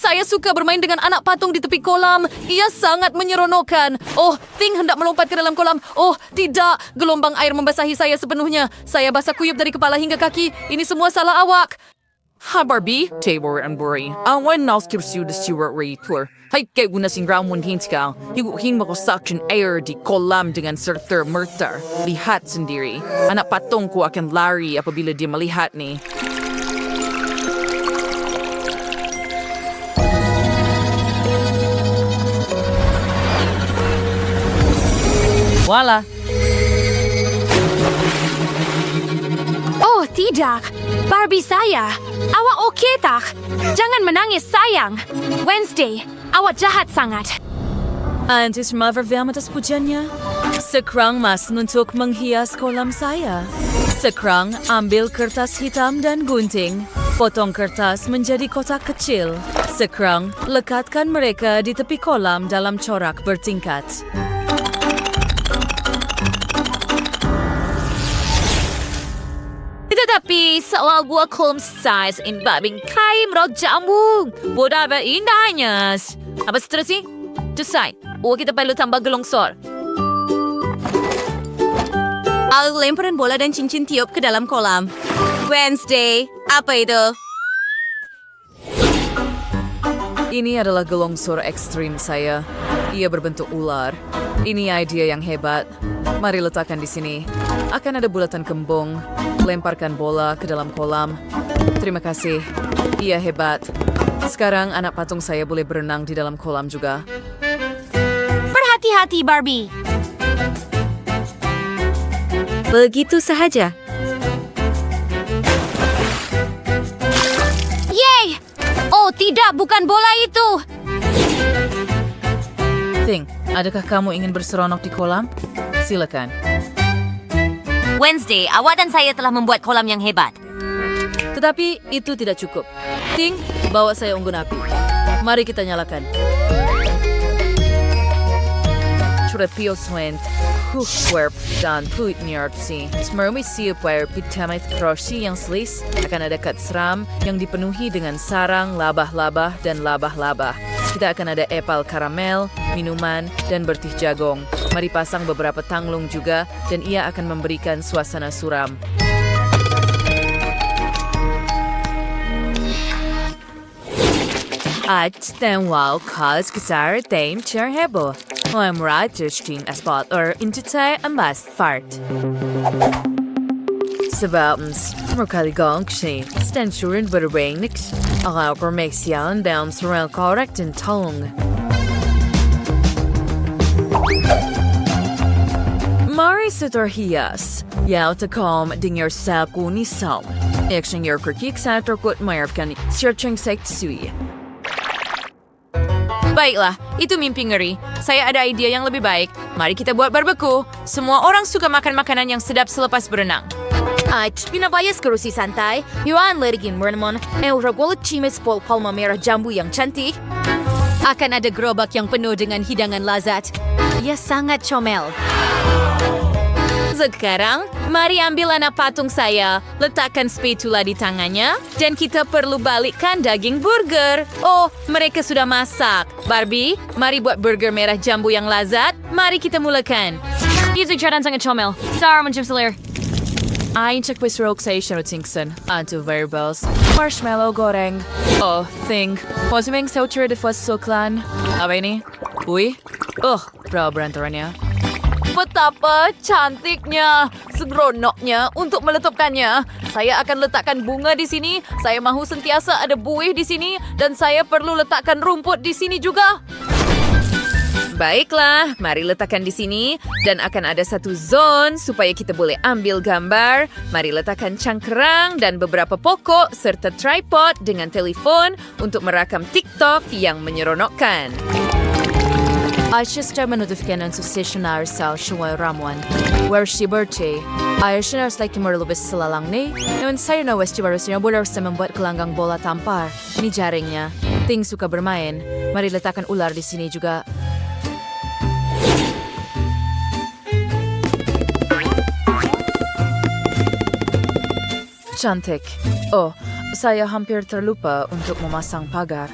Saya suka bermain dengan anak patung di tepi kolam. Ia sangat menyeronokkan. Oh, Ting hendak melompat ke dalam kolam. Oh, tidak. Gelombang air membasahi saya sepenuhnya. Saya basah kuyup dari kepala hingga kaki. Ini semua salah awak. Ha Barbie, Tabor and Buri. Awan naskirsu the Stewart Tour. Hai kay guna sing ground one hinska. Higuhin mo ko suction air di kolam dengan serta merta. Lihat sendiri. Anak patong ko akan lari apabila dia melihat ni. Voila. Oh, tidak. Barbie saya. Awak okey tak? Jangan menangis, sayang. Wednesday, awak jahat sangat. Antes mavervelm atas pujannya. Sekarang mas untuk menghias kolam saya. Sekarang ambil kertas hitam dan gunting. Potong kertas menjadi kotak kecil. Sekarang lekatkan mereka di tepi kolam dalam corak bertingkat. Tetapi soal buah kolam size in babing kai merot jambung. Bodoh apa indahnya. Apa seterusnya? Decide. Oh, kita perlu tambah gelongsor. Al lemparan bola dan cincin tiup ke dalam kolam. Wednesday, apa itu? Ini adalah gelongsor ekstrim saya. Ia berbentuk ular. Ini idea yang hebat. Mari letakkan di sini. Akan ada bulatan kembung. Lemparkan bola ke dalam kolam. Terima kasih. Ia hebat. Sekarang anak patung saya boleh berenang di dalam kolam juga. Berhati-hati, Barbie. Begitu sahaja. Yeay! Oh, tidak, bukan bola itu. Ting, adakah kamu ingin berseronok di kolam? Silakan. Wednesday, awak dan saya telah membuat kolam yang hebat. Tetapi itu tidak cukup. Ting, bawa saya unggun api. Mari kita nyalakan. Trepio Swent, Hookwerp, dan Puit Niartsi. Smermi Siupware Pitamit Kroshi yang selis akan ada kat seram yang dipenuhi dengan sarang, labah-labah, dan labah-labah. Kita akan ada epal karamel, minuman, dan bertih jagong. Mari pasang beberapa tanglung juga dan ia akan memberikan suasana suram. At den wow kaz kasar dame cherhebo. I'm right justin aspat intite ambas fart. Sebabens, merkaligong kshin, stensurin berbeng nix. Alauker makes yan down surround correct and tongue. Mari seterhias. Yau takom ding your saku ni saum. Action your kirkik sator kut mayarkan searching sect sui. Baiklah, itu mimpi ngeri. Saya ada idea yang lebih baik. Mari kita buat barbeku. Semua orang suka makan makanan yang sedap selepas berenang. Pinabayas kerusi santai. Yuan lerigin mernemon. Ragolat cimes pol palma merah jambu yang cantik. Akan ada gerobak yang penuh dengan hidangan lazat. Ia sangat comel. Sekarang, mari ambil anak patung saya, letakkan spatula di tangannya, dan kita perlu balikkan daging burger. Oh, mereka sudah masak. Barbie, mari buat burger merah jambu yang lazat. Mari kita mulakan. Itu cara sangat comel. Sarah mencium selir. Ain cek besrok saya Tingson. Antu variables. Marshmallow goreng. Oh, think. Posimeng saucer de fos soklan. Apa ini? Uy. Berapa berantaranya? Betapa cantiknya, segeronoknya untuk meletupkannya. Saya akan letakkan bunga di sini. Saya mahu sentiasa ada buih di sini dan saya perlu letakkan rumput di sini juga. Baiklah, mari letakkan di sini dan akan ada satu zone supaya kita boleh ambil gambar. Mari letakkan cangkerang dan beberapa pokok serta tripod dengan telefon untuk merakam TikTok yang menyeronokkan. Ayşe menotifikan sa stationary sa Shuwai Ramuan, where she birthday. Ayşe like merlubis selalang ni, noon saya na west baru siya boleh sa membuat gelanggang bola tampar. Ini jaringnya. Ting suka bermain. Mari letakkan ular di sini juga. Cantik. Oh, saya hampir terlupa untuk memasang pagar.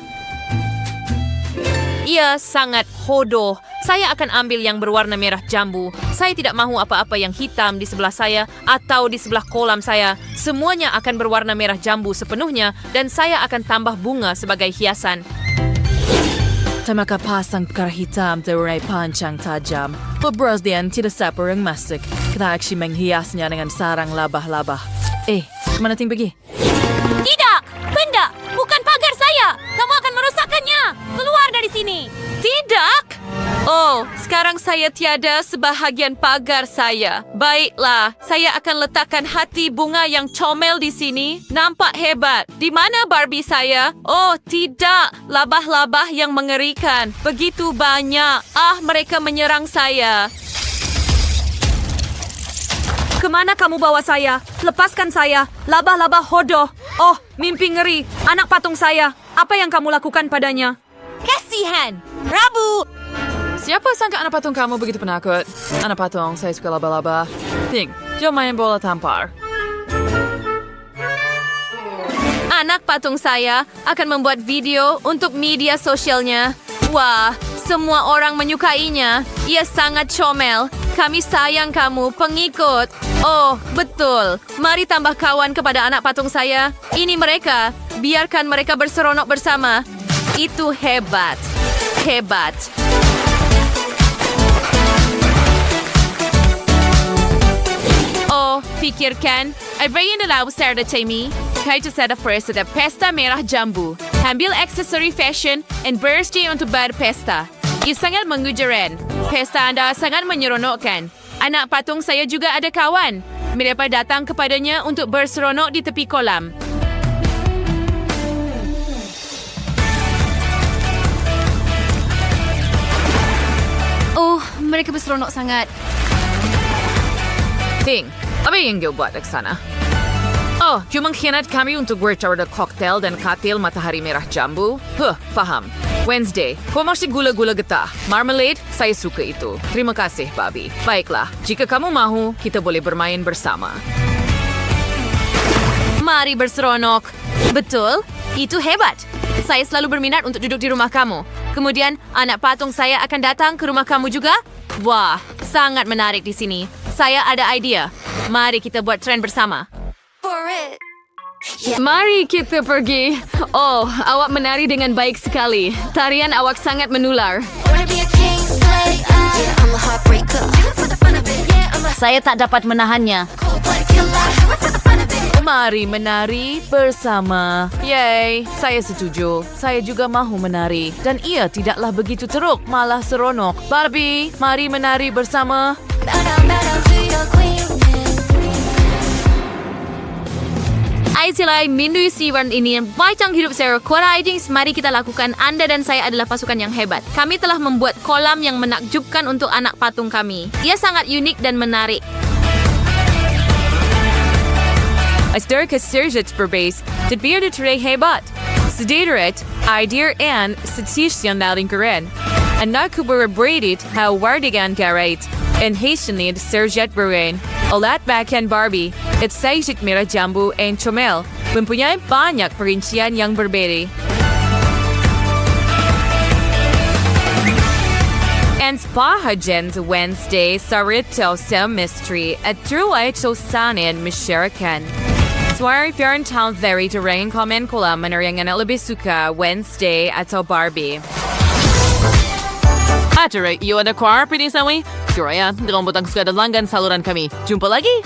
Ia sangat hodoh. Saya akan ambil yang berwarna merah jambu. Saya tidak mahu apa-apa yang hitam di sebelah saya atau di sebelah kolam saya. Semuanya akan berwarna merah jambu sepenuhnya dan saya akan tambah bunga sebagai hiasan. Tama ka pasang perkara hitam berwarna panjang tajam. Beberas dian tidak siapa yang masuk. Kita actually menghiasnya dengan sarang labah-labah. Kemana ting pergi? Tidak! Benda! Bukan pagar saya! Kamu akan merusakkannya! Keluar dari sini! Tidak! Oh, sekarang saya tiada sebahagian pagar saya. Baiklah, saya akan letakkan hati bunga yang comel di sini. Nampak hebat. Di mana Barbie saya? Oh, tidak. Labah-labah yang mengerikan. Begitu banyak. Mereka menyerang saya. Kemana kamu bawa saya? Lepaskan saya! Labah-labah hodoh! Oh, mimpi ngeri! Anak patung saya! Apa yang kamu lakukan padanya? Kasihan! Rabu! Siapa sangka anak patung kamu begitu penakut? Anak patung, saya suka laba-laba. Ting, jom main bola tampar. Anak patung saya akan membuat video untuk media sosialnya. Wah, semua orang menyukainya. Ia sangat comel. Kami sayang kamu, pengikut. Oh, betul. Mari tambah kawan kepada anak patung saya. Ini mereka. Biarkan mereka berseronok bersama. Itu hebat. Hebat. Oh, pikirkan. Ibrahim adalah besar da Tammy. Kaya sa first ada pesta merah jambu. Ambil aksesori fashion and birthday untuk berpesta. Ia sangat mengujaran. Pesta anda sangat menyeronokkan. Anak patung saya juga ada kawan. Mereka datang kepadanya untuk berseronok di tepi kolam. Oh, mereka berseronok sangat. Ting, apa yang kau buat di sana? Oh, cuma mengkhianat kami untuk bercara koktail dan katil matahari merah jambu? Faham. Wednesday, kau masih gula-gula getah. Marmalade, saya suka itu. Terima kasih, Bobby. Baiklah, jika kamu mahu, kita boleh bermain bersama. Mari berseronok. Betul, itu hebat. Saya selalu berminat untuk duduk di rumah kamu. Kemudian, anak patung saya akan datang ke rumah kamu juga. Wah, sangat menarik di sini. Saya ada idea. Mari kita buat tren bersama. Mari kita pergi. Oh, awak menari dengan baik sekali. Tarian awak sangat menular. Saya tak dapat menahannya. Mari menari bersama. Yay, saya setuju. Saya juga mahu menari. Dan ia tidaklah begitu teruk, malah seronok. Barbie, mari menari bersama. Aisyah, minggu siwan ini bacang hidup saya. Ridings, mari kita lakukan. Anda dan saya adalah pasukan yang hebat. Kami telah membuat kolam yang menakjubkan untuk anak patung kami. Ia sangat unik dan menarik. Astor Sergej berbase, terbiar di terai hebat. Sederet, idea and statisyan naling keren. Anak berbredit how wardigan garait. And hastily Sergej berain. Olat backend Barbie. It's Sajik merah jambu and chomel. Mempunyai banyak perincian yang berbeda. And Spahajen's Wednesday Sarito Sem Mystery at Drew Sanin Misharakan. Suara Town very to rain comment kolam meneriangan lebih suka Wednesday atau Barbie. Acara, iyo ada kuar pinisawi? Suraya, dengan butang suka dan langgan saluran kami. Jumpa lagi!